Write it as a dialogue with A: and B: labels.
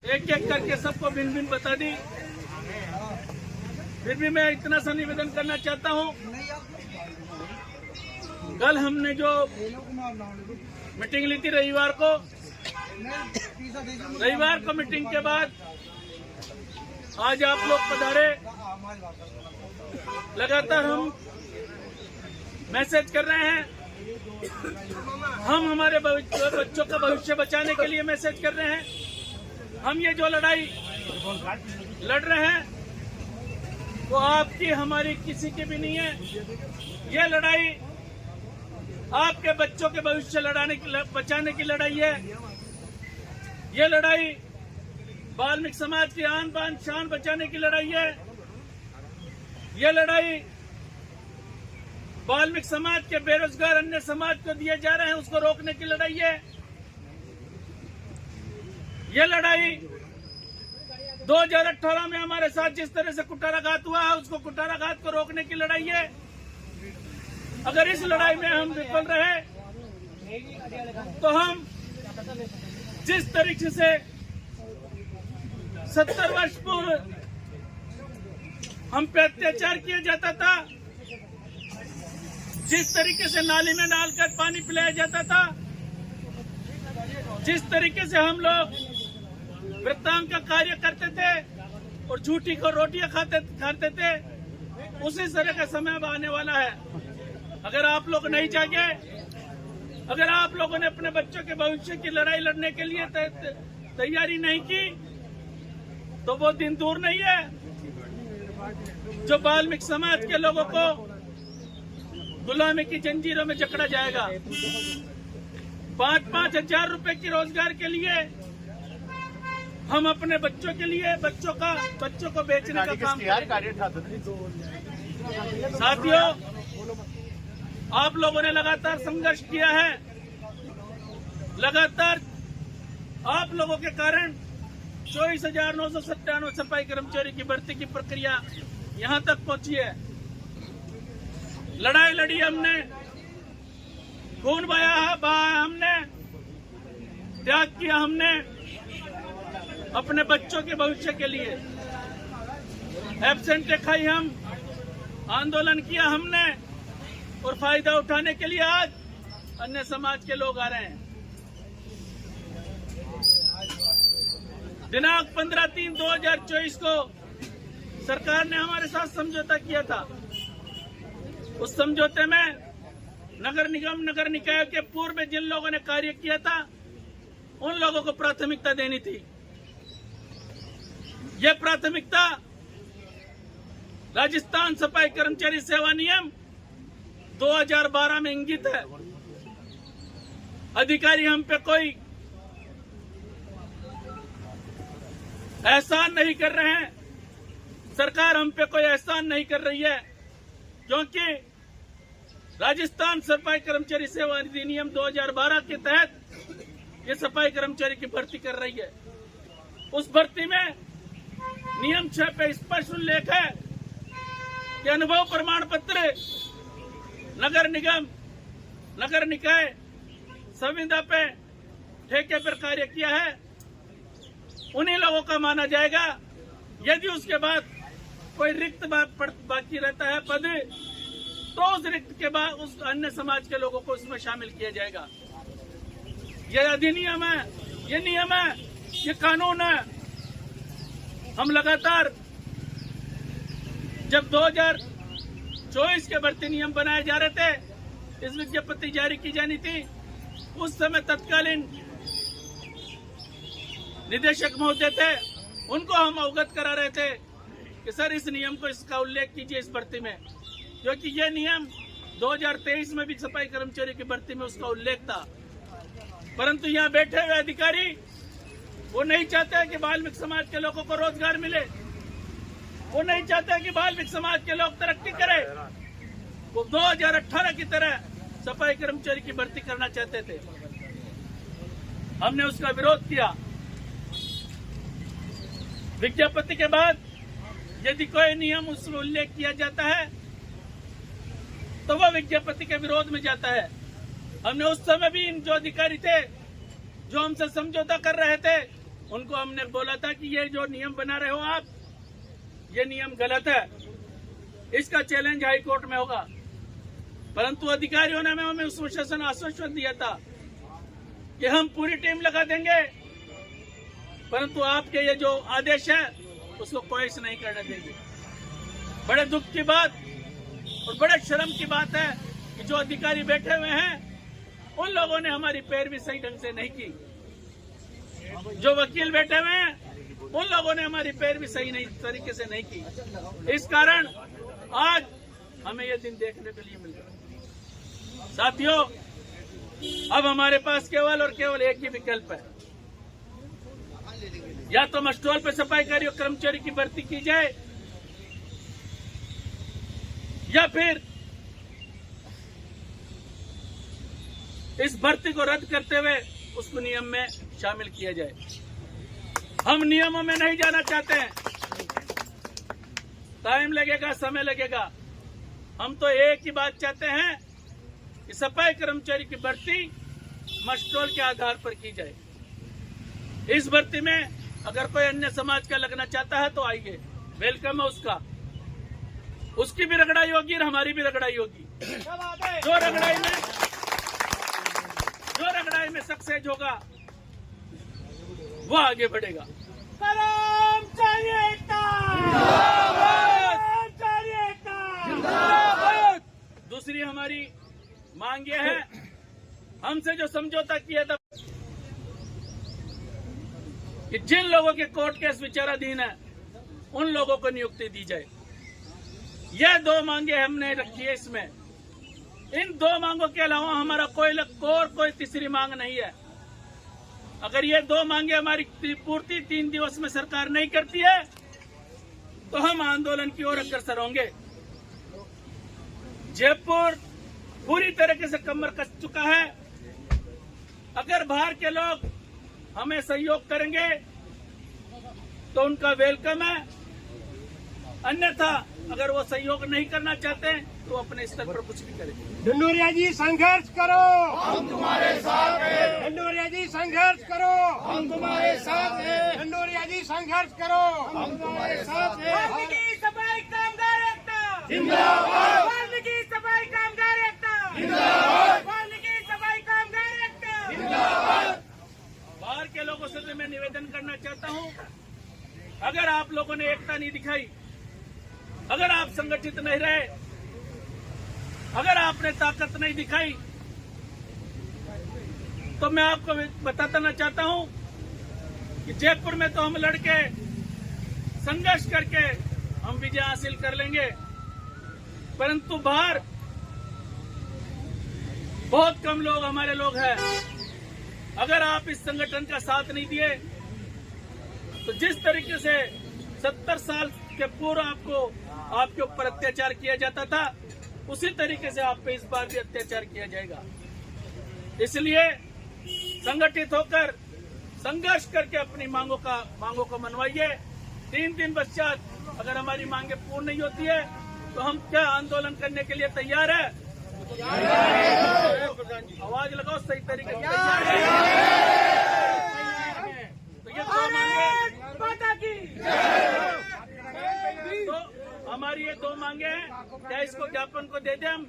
A: एक एक करके सबको भिन्न भिन्न बता दी। फिर भी मैं इतना सा निवेदन करना चाहता हूँ, कल हमने जो मीटिंग ली थी रविवार को मीटिंग के बाद आज आप लोग पधारे। लगातार हम मैसेज कर रहे हैं, हम हमारे बच्चों का भविष्य बचाने के लिए मैसेज कर रहे हैं। हम ये जो लड़ाई लड़ रहे हैं वो आपकी हमारी किसी की भी नहीं है। ये लड़ाई आपके बच्चों के भविष्य बचाने की लड़ाई है। ये लड़ाई वाल्मीकि समाज की आन बान शान बचाने की लड़ाई है। ये लड़ाई वाल्मीकि समाज के बेरोजगार अन्य समाज को दिए जा रहे हैं उसको रोकने की लड़ाई है। ये लड़ाई 2018 में हमारे साथ जिस तरह से कुठाराघात हुआ है उसको कुठाराघात को रोकने की लड़ाई है। अगर इस लड़ाई में हम विफल रहे तो हम जिस तरीके से 70 वर्ष पूर्व हम पे अत्याचार किया जाता था, जिस तरीके से नाली में डालकर पानी पिलाया जाता था, जिस तरीके से हम लोग वृत्तांग का कार्य करते थे और झूठी को रोटियां खाते थे, उसी तरह का समय अब आने वाला है। अगर आप लोग नहीं जागे, अगर आप लोगों ने अपने बच्चों के भविष्य की लड़ाई लड़ने के लिए तैयारी नहीं की तो वो दिन दूर नहीं है जो वाल्मीकि समाज के लोगों को गुलामी की जंजीरों में जकड़ा जाएगा। 5-5 हजार रुपए की रोजगार के लिए हम अपने बच्चों के लिए बच्चों को बेचने का काम करें। साथियों, आप लोगों ने लगातार संघर्ष किया है। लगातार आप लोगों के कारण 24,997 सफाई कर्मचारी की भर्ती की प्रक्रिया यहां तक पहुंची है। लड़ाई लड़ी हमने, खून बहाया हमने, त्याग किया हमने अपने बच्चों के भविष्य के लिए। एब्सेंट खाई हम, आंदोलन किया हमने और फायदा उठाने के लिए आज अन्य समाज के लोग आ रहे हैं। दिनांक 15/3/2024 को सरकार ने हमारे साथ समझौता किया था। उस समझौते में नगर निगम नगर निकाय के पूर्व में जिन लोगों ने कार्य किया था उन लोगों को प्राथमिकता देनी थी। यह प्राथमिकता राजस्थान सफाई कर्मचारी सेवा नियम 2012 में इंगित है। अधिकारी हम पे कोई एहसान नहीं कर रहे हैं, सरकार हम पे कोई एहसान नहीं कर रही है, क्योंकि राजस्थान सफाई कर्मचारी सेवा अधिनियम 2012 के तहत ये सफाई कर्मचारी की भर्ती कर रही है। उस भर्ती में नियम 6 पे स्पष्ट उल्लेख है कि अनुभव प्रमाण पत्र नगर निगम नगर निकाय संविदा पे ठेके पर कार्य किया है उन्हीं लोगों का माना जाएगा। यदि उसके बाद कोई रिक्त बाकी रहता है पद, तो उस रिक्त के बाद उस अन्य समाज के लोगों को इसमें शामिल किया जाएगा। यह अधिनियम है, ये नियम है, ये कानून है। हम लगातार जब 2024 के भर्ती नियम बनाए जा रहे थे, इस विज्ञप्ति जारी की जानी थी, उस समय तत्कालीन निदेशक महोदय थे, उनको हम अवगत करा रहे थे कि सर इस नियम को इसका उल्लेख कीजिए इस भर्ती में, क्योंकि ये नियम 2023 में भी सफाई कर्मचारी की भर्ती में उसका उल्लेख था। परंतु यहाँ बैठे हुए अधिकारी वो नहीं चाहते कि वाल्मीकि समाज के लोगों को रोजगार मिले, वो नहीं चाहते कि वाल्मीकि समाज के लोग तरक्की करें। वो 2018 की तरह सफाई कर्मचारी की भर्ती करना चाहते थे। हमने उसका विरोध किया। विज्ञप्ति के बाद यदि कोई नियम उसमें उल्लेख किया जाता है तो वह विज्ञप्ति के विरोध में जाता है। हमने उस समय भी इन जो अधिकारी थे जो हमसे समझौता कर रहे थे उनको हमने बोला था कि ये जो नियम बना रहे हो आप, ये नियम गलत है, इसका चैलेंज हाई कोर्ट में होगा। परंतु अधिकारियों ने हमें उस शासन आश्वासन दिया था कि हम पूरी टीम लगा देंगे, परंतु आपके ये जो आदेश है उसको कोई से नहीं करने देंगे। बड़े दुख की बात और बड़े शर्म की बात है कि जो अधिकारी बैठे हुए हैं उन लोगों ने हमारी पैरवी सही ढंग से नहीं की। जो वकील बैठे हुए हैं उन लोगों ने हमारी पैरवी सही नहीं तरीके से नहीं की। इस कारण आज हमें ये दिन देखने के लिए मिल रहा है। साथियों, अब हमारे पास केवल और केवल एक ही विकल्प है, या तो मस्टोल पे सफाई कर्मचारी की भर्ती की जाए या फिर इस भर्ती को रद्द करते हुए उसको नियम में शामिल किया जाए। हम नियमों में नहीं जाना चाहते हैं, टाइम लगेगा, समय लगेगा। हम तो एक ही बात चाहते हैं कि सफाई कर्मचारी की भर्ती मस्टोल के आधार पर की जाए। इस भर्ती में अगर कोई अन्य समाज का लगना चाहता है तो आइए, वेलकम है उसका, उसकी भी रगड़ाई होगी और हमारी भी रगड़ाई होगी। जो रगड़ाई में सक्सेस होगा वो आगे बढ़ेगा। कर्मचारी एकता जिंदाबाद। दूसरी हमारी मांग ये है, हमसे जो समझौता किया था कि जिन लोगों के कोर्ट केस विचाराधीन है उन लोगों को नियुक्ति दी जाए। यह दो मांगे हमने रखी है। इसमें इन दो मांगों के अलावा हमारा कोई तीसरी मांग नहीं है। अगर ये दो मांगे हमारी पूर्ति 3 दिवस में सरकार नहीं करती है तो हम आंदोलन की ओर अग्रसर होंगे। जयपुर पूरी तरीके से कमर कस चुका है। अगर बाहर के लोग हमें सहयोग करेंगे तो उनका वेलकम है, अन्यथा अगर वो सहयोग नहीं करना चाहते तो अपने स्तर पर कुछ भी करें।
B: ढिंडोरिया जी संघर्ष करो, हम तुम्हारे साथ हैं। ढिंडोरिया जी संघर्ष करो, हम तुम्हारे साथ हैं। ढिंडोरिया जी संघर्ष करो, हम तुम्हारे साथ हैं। वाल्मीकि सफाई कामगार एकता जिंदाबाद। वाल्मीकि सफाई कामगार एकता जिंदाबाद। वाल्मीकि सफाई कामगार एकता जिंदाबाद।
A: बाहर के लोगों से मैं निवेदन करना चाहता हूं, अगर आप लोगों ने एकता नहीं दिखाई, अगर आप संगठित नहीं रहे, अगर आपने ताकत नहीं दिखाई, तो मैं आपको बताना चाहता हूं कि जयपुर में तो हम लड़के संघर्ष करके हम विजय हासिल कर लेंगे, परंतु बाहर बहुत कम लोग हमारे लोग हैं। अगर आप इस संगठन का साथ नहीं दिए तो जिस तरीके से 70 साल के पूर्व आपके ऊपर अत्याचार किया जाता था, उसी तरीके से आप पे इस बार भी अत्याचार किया जाएगा। इसलिए संगठित होकर संघर्ष करके अपनी मांगों को मनवाइए। 3 दिन पश्चात अगर हमारी मांगे पूर्ण नहीं होती है तो हम क्या आंदोलन करने के लिए तैयार है? आवाज लगाओ सही तरीके से। तो ये दो मांगे, तो हमारी ये 2 मांगे हैं, क्या इसको ज्ञापन को दे दें हम?